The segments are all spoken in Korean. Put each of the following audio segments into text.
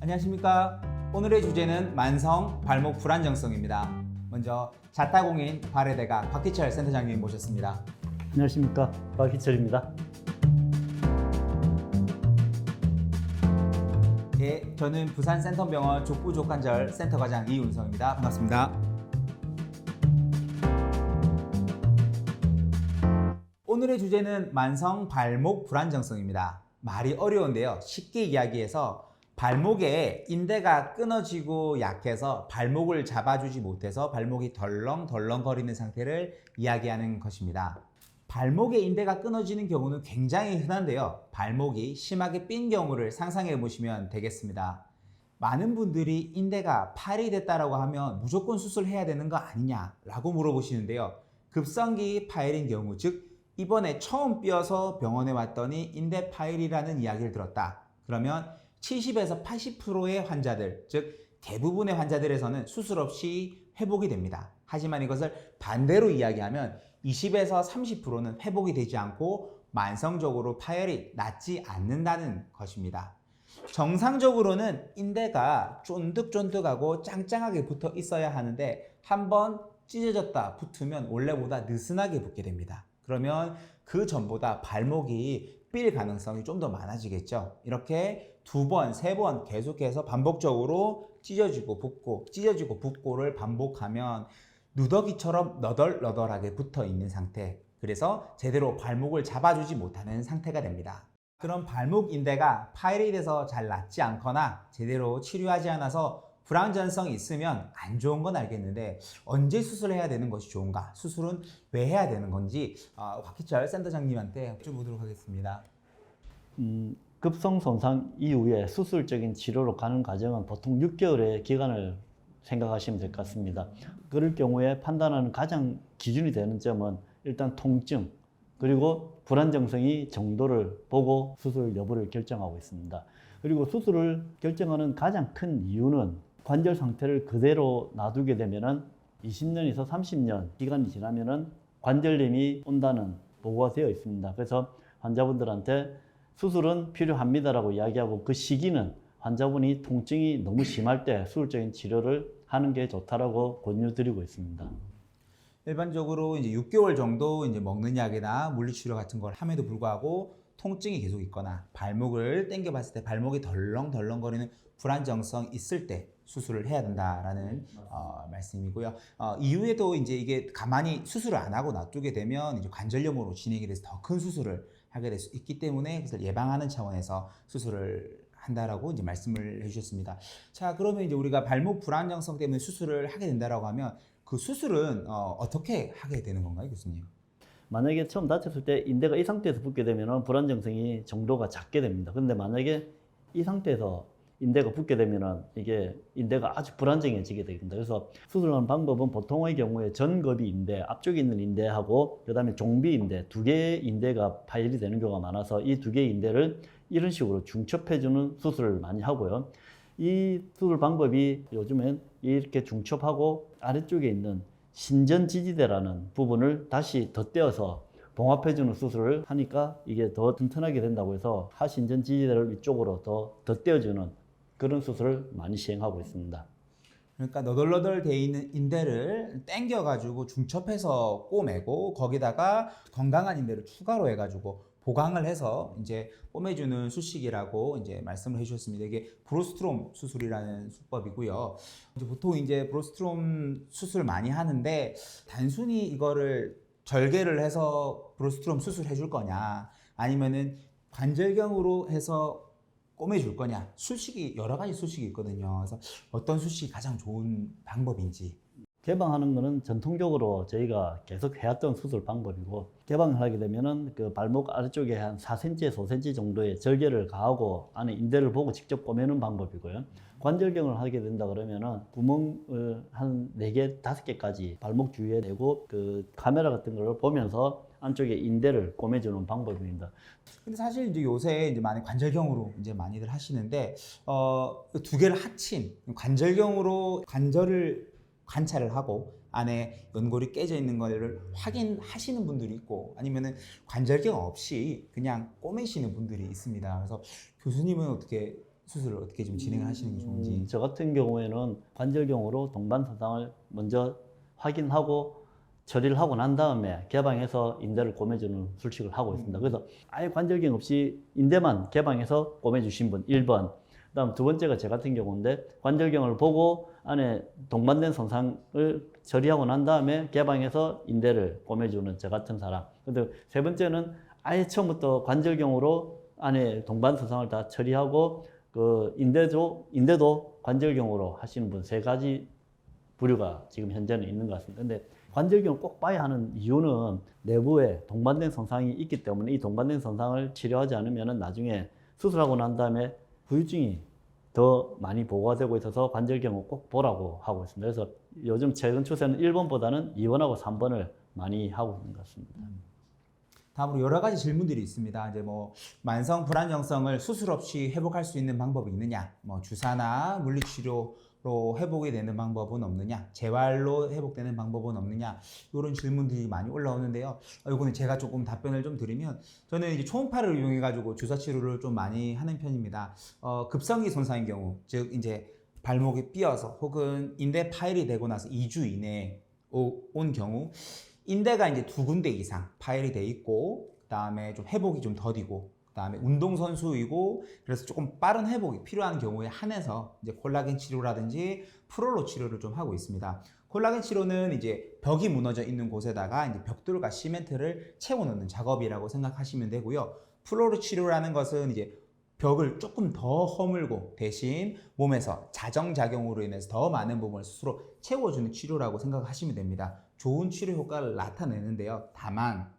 안녕하십니까. 오늘의 주제는 만성 발목 불안정성입니다. 먼저 자타공인 발해대가 박희철 센터장님 모셨습니다. 안녕하십니까, 박희철입니다. 네, 저는 부산센텀병원 족부족관절 센터과장 이윤성입니다. 반갑습니다. 오늘의 주제는 만성 발목 불안정성입니다. 말이 어려운데요. 쉽게 이야기해서 발목에 인대가 끊어지고 약해서 발목을 잡아주지 못해서 발목이 덜렁덜렁거리는 상태를 이야기하는 것입니다. 발목의 인대가 끊어지는 경우는 굉장히 흔한데요. 발목이 심하게 삔 경우를 상상해 보시면 되겠습니다. 많은 분들이 인대가 파열이 됐다고 하면 무조건 수술해야 되는 거 아니냐라고 물어보시는데요. 급성기 파열인 경우, 즉 이번에 처음 삐어서 병원에 왔더니 인대 파열이라는 이야기를 들었다. 그러면 70에서 80%의 환자들, 즉 대부분의 환자들에서는 수술 없이 회복이 됩니다. 하지만 이것을 반대로 이야기하면 20에서 30%는 회복이 되지 않고 만성적으로 파열이 낫지 않는다는 것입니다. 정상적으로는 인대가 쫀득쫀득하고 짱짱하게 붙어 있어야 하는데 한번 찢어졌다 붙으면 원래보다 느슨하게 붙게 됩니다. 그러면 그 전보다 발목이 삘 가능성이 좀 더 많아지겠죠. 이렇게 2번, 3번 계속해서 반복적으로 찢어지고 붙고를 반복하면 누더기처럼 너덜너덜하게 붙어 있는 상태, 그래서 제대로 발목을 잡아주지 못하는 상태가 됩니다. 그럼 발목 인대가 파열이 돼서 잘 낫지 않거나 제대로 치료하지 않아서 불안전성이 있으면 안 좋은 건 알겠는데 언제 수술해야 되는 것이 좋은가? 수술은 왜 해야 되는 건지 박희철 센터장님한테 여쭤보도록 하겠습니다. 급성 손상 이후에 수술적인 치료로 가는 과정은 보통 6개월의 기간을 생각하시면 될 것 같습니다. 그럴 경우에 판단하는 가장 기준이 되는 점은 일단 통증, 그리고 불안정성이 정도를 보고 수술 여부를 결정하고 있습니다. 그리고 수술을 결정하는 가장 큰 이유는 관절 상태를 그대로 놔두게 되면은 20년에서 30년 기간이 지나면은 관절염이 온다는 보고가 되어 있습니다. 그래서 환자분들한테 수술은 필요합니다라고 이야기하고, 그 시기는 환자분이 통증이 너무 심할 때 수술적인 치료를 하는 게 좋다라고 권유드리고 있습니다. 일반적으로 이제 6개월 정도 이제 먹는 약이나 물리치료 같은 걸 함에도 불구하고 통증이 계속 있거나 발목을 당겨 봤을 때 발목이 덜렁덜렁거리는 불안정성 있을 때 수술을 해야 된다라는 말씀이고요. 이후에도 이제 이게 가만히 수술을 안 하고 놔두게 되면 이제 관절염으로 진행이 돼서 더 큰 수술을 하게 될 수 있기 때문에 그것을 예방하는 차원에서 수술을 한다라고 이제 말씀을 해주셨습니다. 자, 그러면 이제 우리가 발목 불안정성 때문에 수술을 하게 된다라고 하면 그 수술은 어떻게 하게 되는 건가요, 교수님? 만약에 처음 다쳤을 때 인대가 이 상태에서 붙게 되면 불안정성이 정도가 작게 됩니다. 그런데 만약에 이 상태에서 인대가 붙게 되면 이게 인대가 아주 불안정해지게 됩니다. 그래서 수술하는 방법은 보통의 경우에 전거비 인대, 앞쪽에 있는 인대하고 그 다음에 종비 인대, 2개의 인대가 파열이 되는 경우가 많아서 이 2개의 인대를 이런 식으로 중첩해주는 수술을 많이 하고요. 이 수술 방법이 요즘엔 이렇게 중첩하고 아래쪽에 있는 신전지지대라는 부분을 다시 덧대어서 봉합해주는 수술을 하니까 이게 더 튼튼하게 된다고 해서 하신전지지대를 이쪽으로 더 덧대어주는 그런 수술을 많이 시행하고 있습니다. 그러니까 너덜너덜 돼 있는 인대를 당겨가지고 중첩해서 꼬매고 거기다가 건강한 인대를 추가로 해가지고 보강을 해서 이제 꼬매주는 수식이라고 이제 말씀을 해주셨습니다. 이게 브로스트롬 수술이라는 수법이고요. 이제 보통 이제 브로스트롬 수술 많이 하는데 단순히 이거를 절개를 해서 브로스트롬 수술 해줄 거냐, 아니면은 관절경으로 해서 꼬매줄 거냐, 수식이 여러 가지 수식이 있거든요. 그래서 어떤 수식이 가장 좋은 방법인지. 개방하는 거는 전통적으로 저희가 계속 해왔던 수술 방법이고, 개방을 하게 되면은 그 발목 아래쪽에 한 4cm에서 5cm 정도의 절개를 가하고 안에 인대를 보고 직접 꼬매는 방법이고요. 관절경을 하게 된다 그러면은 구멍을 한 4개, 5개까지 발목 주위에 내고 그 카메라 같은 걸 보면서 안쪽에 인대를 꼬매주는 방법입니다. 근데 사실 이제 요새 이제 많이 관절경으로 이제 많이들 하시는데 두 개를 합친 관절경으로 관절을 관찰을 하고 안에 연골이 깨져 있는 거를 확인하시는 분들이 있고, 아니면은 관절경 없이 그냥 꼬매시는 분들이 있습니다. 그래서 교수님은 어떻게 수술을 어떻게 좀 진행을 하시는 게 좋은지. 저 같은 경우에는 관절경으로 동반선상을 먼저 확인하고 처리를 하고 난 다음에 개방해서 인대를 꼬매주는 술식을 하고 있습니다. 그래서 아예 관절경 없이 인대만 개방해서 꼬매주신 분 1번. 그다음 두 번째가 제 같은 경우인데 관절경을 보고 안에 동반된 손상을 처리하고 난 다음에 개방해서 인대를 꼬매주는 저 같은 사람. 근데 세 번째는 아예 처음부터 관절경으로 안에 동반 손상을 다 처리하고 그 인대도 관절경으로 하시는 분 세 가지 부류가 지금 현재는 있는 것 같습니다. 근데 관절경을 꼭 봐야 하는 이유는 내부에 동반된 손상이 있기 때문에 이 동반된 손상을 치료하지 않으면 나중에 수술하고 난 다음에 후유증이 더 많이 보고가 되고 있어서 관절경을 꼭 보라고 하고 있습니다. 그래서 요즘 최근 추세는 1번보다는 2번하고 3번을 많이 하고 있는 것 같습니다. 다음으로 여러 가지 질문들이 있습니다. 이제 뭐 만성 불안정성을 수술 없이 회복할 수 있는 방법이 있느냐, 뭐 주사나 물리치료로 회복이 되는 방법은 없느냐, 재활로 회복되는 방법은 없느냐, 이런 질문들이 많이 올라오는데요. 이거는 제가 조금 답변을 좀 드리면, 저는 이제 초음파를 이용해 가지고 주사 치료를 좀 많이 하는 편입니다. 급성기 손상인 경우, 즉 이제 발목이 삐어서 혹은 인대 파열이 되고 나서 2주 이내에 온 경우. 인대가 이제 2군데 이상 파열이 돼 있고, 그 다음에 좀 회복이 좀 더디고, 그 다음에 운동선수이고, 그래서 조금 빠른 회복이 필요한 경우에 한해서 이제 콜라겐 치료라든지 프롤로 치료를 좀 하고 있습니다. 콜라겐 치료는 이제 벽이 무너져 있는 곳에다가 이제 벽돌과 시멘트를 채워넣는 작업이라고 생각하시면 되고요. 프롤로 치료라는 것은 이제 벽을 조금 더 허물고 대신 몸에서 자정작용으로 인해서 더 많은 부분을 스스로 채워주는 치료라고 생각하시면 됩니다. 좋은 치료 효과를 나타내는데요. 다만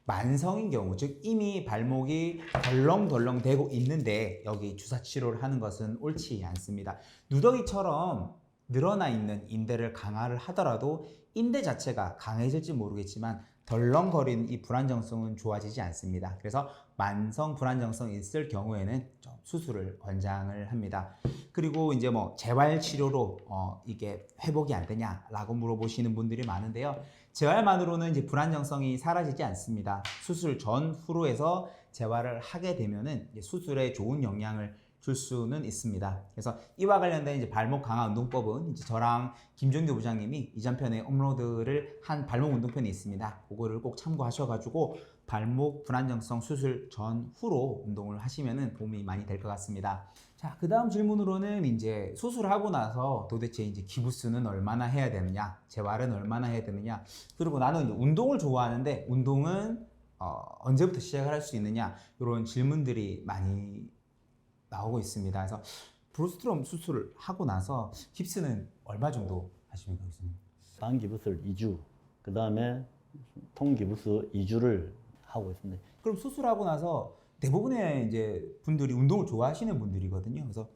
만성인 경우, 즉 이미 발목이 덜렁덜렁 되고 있는데 여기 주사 치료를 하는 것은 옳지 않습니다. 누더기처럼 늘어나 있는 인대를 강화를 하더라도 인대 자체가 강해질지 모르겠지만 덜렁거리는 이 불안정성은 좋아지지 않습니다. 그래서 만성 불안정성이 있을 경우에는 좀 수술을 권장을 합니다. 그리고 이제 뭐 재활 치료로 이게 회복이 안 되냐라고 물어보시는 분들이 많은데요. 재활만으로는 이제 불안정성이 사라지지 않습니다. 수술 전후로 해서 재활을 하게 되면은 이제 수술에 좋은 영향을 줄 수는 있습니다. 그래서 이와 관련된 이제 발목 강화 운동법은 이제 저랑 김종규 부장님이 이전편에 업로드를 한 발목 운동편이 있습니다. 그거를 꼭 참고하셔가지고 발목 불안정성 수술 전후로 운동을 하시면은 도움이 많이 될 것 같습니다. 자, 그 다음 질문으로는 이제 수술하고 나서 도대체 이제 기부스는 얼마나 해야 되느냐, 재활은 얼마나 해야 되느냐, 그리고 나는 이제 운동을 좋아하는데 운동은 언제부터 시작을 할 수 있느냐, 이런 질문들이 많이 나오고 있습니다. 그래서 브루스트롬 수술을 하고 나서 깁스는 얼마 정도 하시면 되겠습니까? 반기부스를 2주, 그 다음에 통기부스 2주를 하고 있습니다. 그럼 수술하고 나서 대부분의 이제 분들이 운동을 좋아하시는 분들이거든요. 그래서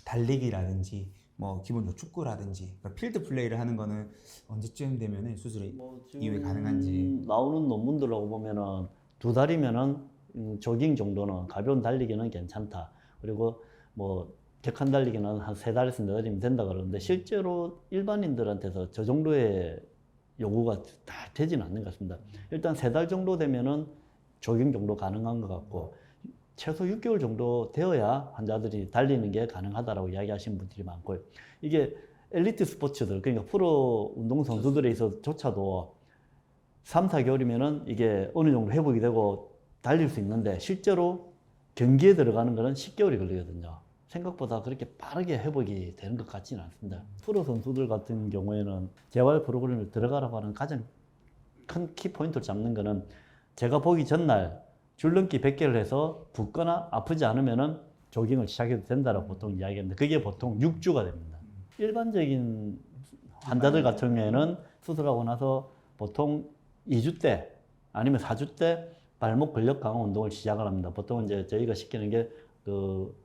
달리기라든지 뭐 기본적으로 축구라든지 그러니까 필드 플레이를 하는 거는 언제쯤 되면은 수술이 이후에 가능한지. 나오는 논문들하고 보면은 2달이면은 조깅 정도는 가벼운 달리기는 괜찮다. 그리고 뭐 격한 달리기는 한 3달에서 4달이면 된다 그러는데 실제로 일반인들한테서 저 정도의 요구가 다 되지는 않는 것 같습니다. 일단 3달 정도 되면은 조깅 정도 가능한 것 같고 최소 6개월 정도 되어야 환자들이 달리는 게 가능하다라고 이야기하시는 분들이 많고요. 이게 엘리트 스포츠들, 그러니까 프로 운동선수들에 있어서조차도 3, 4개월이면은 이게 어느 정도 회복이 되고 달릴 수 있는데 실제로 경기에 들어가는 거는 10개월이 걸리거든요. 생각보다 그렇게 빠르게 회복이 되는 것 같지는 않습니다. 프로 선수들 같은 경우에는 재활 프로그램을 들어가라고 하는 가장 큰 키포인트를 잡는 거는 제가 보기 전날 줄넘기 100개를 해서 붓거나 아프지 않으면은 조깅을 시작해도 된다라고 보통 이야기하는데 그게 보통 6주가 됩니다. 일반적인 환자들 같은 경우에는 수술하고 나서 보통 2주 때 아니면 4주 때 발목 근력 강화 운동을 시작을 합니다. 보통 이제 저희가 시키는 게 그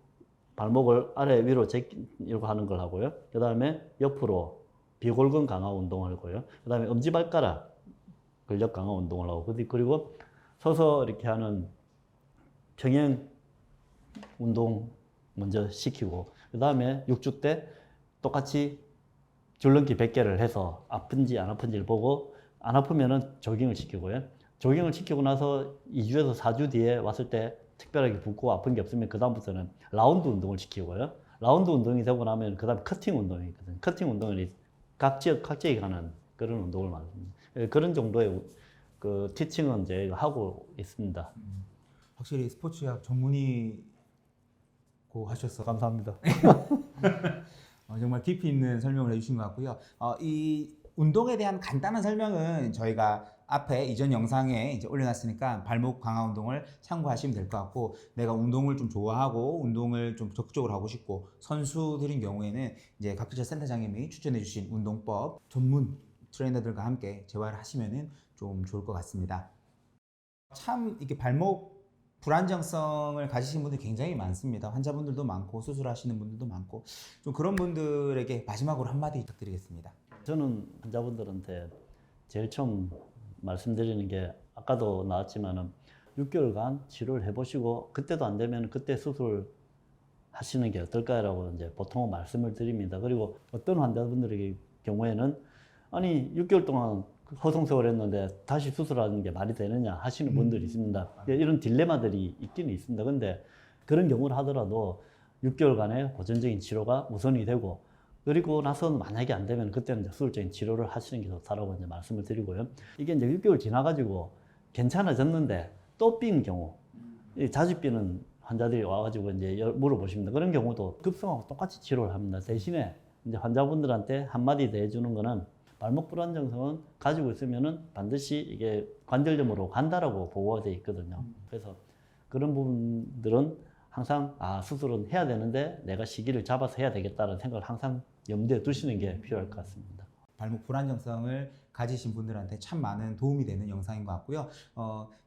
발목을 아래 위로 제끼려고 하는 걸 하고요. 그 다음에 옆으로 비골근 강화 운동을 하고요. 그 다음에 엄지발가락 근력 강화 운동을 하고 그리고 서서 이렇게 하는 평행 운동 먼저 시키고 그 다음에 6주 때 똑같이 줄넘기 100개를 해서 아픈지 안 아픈지를 보고 안 아프면은 조깅을 시키고요. 조깅을 시키고 나서 2주에서 4주 뒤에 왔을 때 특별하게 붓고 아픈 게 없으면 그 다음부터는 라운드 운동을 시키고요. 라운드 운동이 되고 나면 그 다음에 커팅 운동이 있거든요. 커팅 운동은 각 지역 각지에 가는 그런 운동을 말합니다. 그런 정도의 그 티칭은 이제 하고 있습니다. 확실히 스포츠학 전문의고 하셨어. 감사합니다. 정말 깊이 있는 설명을 해주신 것 같고요. 이 운동에 대한 간단한 설명은 저희가 앞에 이전 영상에 이제 올려놨으니까 발목 강화 운동을 참고하시면 될 것 같고, 내가 운동을 좀 좋아하고 운동을 좀 적극적으로 하고 싶고 선수들인 경우에는 이제 각기자 센터장님이 추천해주신 운동법 전문 트레이너들과 함께 재활을 하시면은 좀 좋을 것 같습니다. 참 이렇게 발목 불안정성을 가지신 분들이 굉장히 많습니다. 환자분들도 많고 수술하시는 분들도 많고, 좀 그런 분들에게 마지막으로 한마디 부탁드리겠습니다. 저는 환자분들한테 제일 처음 말씀드리는 게 아까도 나왔지만은 6개월간 치료를 해보시고 그때도 안 되면 그때 수술 하시는 게 어떨까라고 이제 보통 말씀을 드립니다. 그리고 어떤 환자분들의 경우에는 아니 6개월 동안 허송세월 했는데 다시 수술하는 게 말이 되느냐 하시는 분들이 있습니다. 이런 딜레마들이 있기는 있습니다. 근데 그런 경우를 하더라도 6개월간의 보존적인 치료가 우선이 되고, 그리고 나서 만약에 안 되면 그때는 이제 수술적인 치료를 하시는 게 좋다라고 이제 말씀을 드리고요. 이게 이제 6개월 지나가지고 괜찮아졌는데 또 삔 경우, 자주 삐는 환자들이 와가지고 이제 물어보십니다. 그런 경우도 급성하고 똑같이 치료를 합니다. 대신에 이제 환자분들한테 한마디 더 해주는 거는 발목 불안정성은 가지고 있으면은 반드시 이게 관절염으로 간다라고 보고가 되어 있거든요. 그래서 그런 부분들은 항상 수술은 해야 되는데 내가 시기를 잡아서 해야 되겠다는 생각을 항상 염두에 두시는 게 필요할 것 같습니다. 발목 불안정성을 가지신 분들한테 참 많은 도움이 되는 영상인 것 같고요.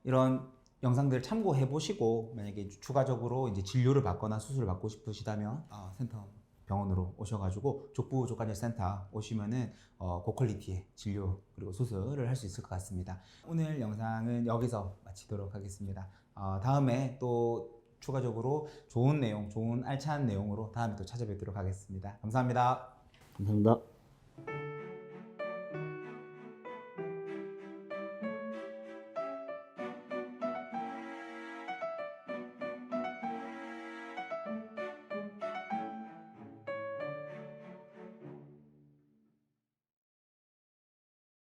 이런 영상들 참고해 보시고 만약에 추가적으로 이제 진료를 받거나 수술을 받고 싶으시다면 센터 병원으로 오셔가지고 족부 족관절 센터 오시면은 고퀄리티의 진료 그리고 수술을 할 수 있을 것 같습니다. 오늘 영상은 여기서 마치도록 하겠습니다. 다음에 또 추가적으로 좋은 내용, 좋은 알찬 내용으로 다음에 또 찾아뵙도록 하겠습니다. 감사합니다. 감사합니다.